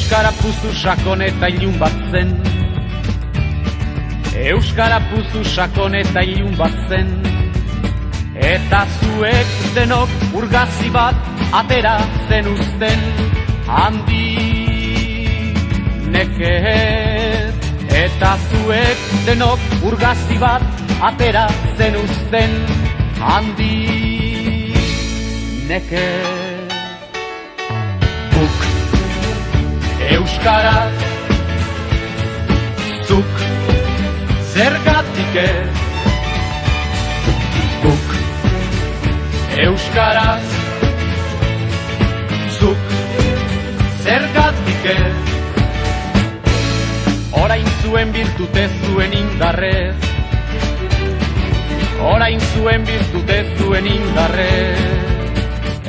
Euskara puzu sakon eta ilun bat zen. Euskara puzu sakon eta ilun bat zen. Eta zuek denok urgazi bat atera zen uzten. Handi nekez. Eta zuek denok urgazi bat atera zen uzten. Handi nekez. Guk euskaraz, zuk zergatik ez. Guk euskaraz, zuk zergatik ez. Orain zuen birtute zuen indarrez. Orain zuen birtute zuen indarrez.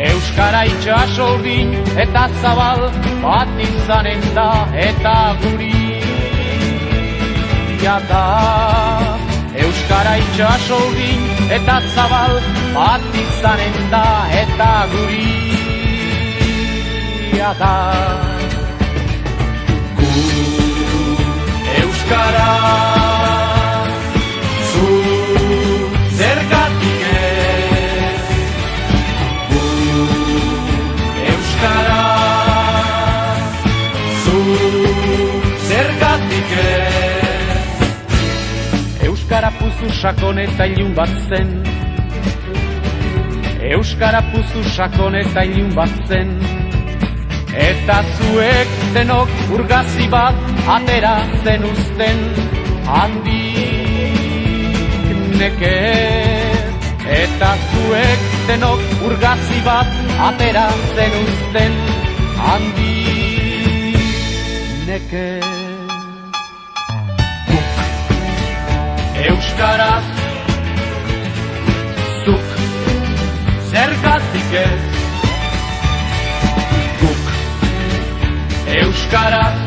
Euskara itxaso urdin eta zabal bat izanen da eta guria da. Euskara itxaso urdin eta zabal bat izanen da eta guria da. Euskara zu zergatik ez. Euskara zu zergatik ez. Euskara puzu sakon eta ilun bat zen. Euskara puzu sakon eta ilun bat zen. Eta zuek denok urgazi bat atera zen uzten. Handik nekez. Eta zuek denok urgazi bat atera zen uzten. Handik nekez. Guk euskaraz, zuk zergatik ez. Euskaraz,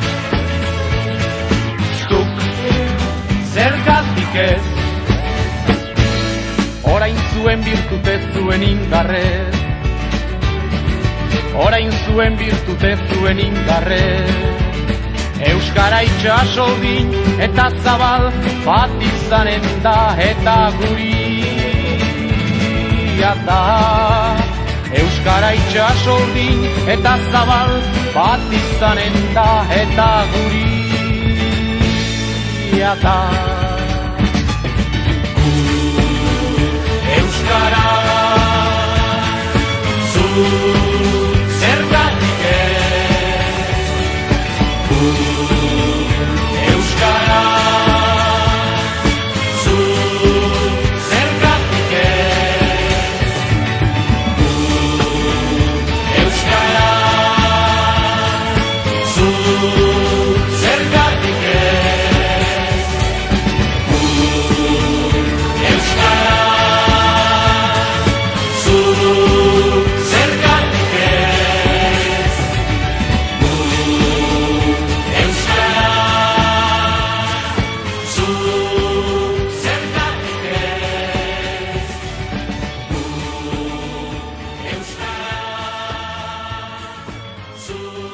zuk zergatik ez. Orain zuen birtute zuen indarrez. Orain zuen birtute zuen indarrez. Euskara itxaso din eta zabal bat izanen da eta guria da. Euskara itxaso urdin eta zabal bat izanen da eta guria da. Euskara zu zergatik ez. Euskara zu zergatik ez. Euskara zu zergatik ez. Euskara zu zergatik ez. Euskara zu zergatik ez. Euskara zu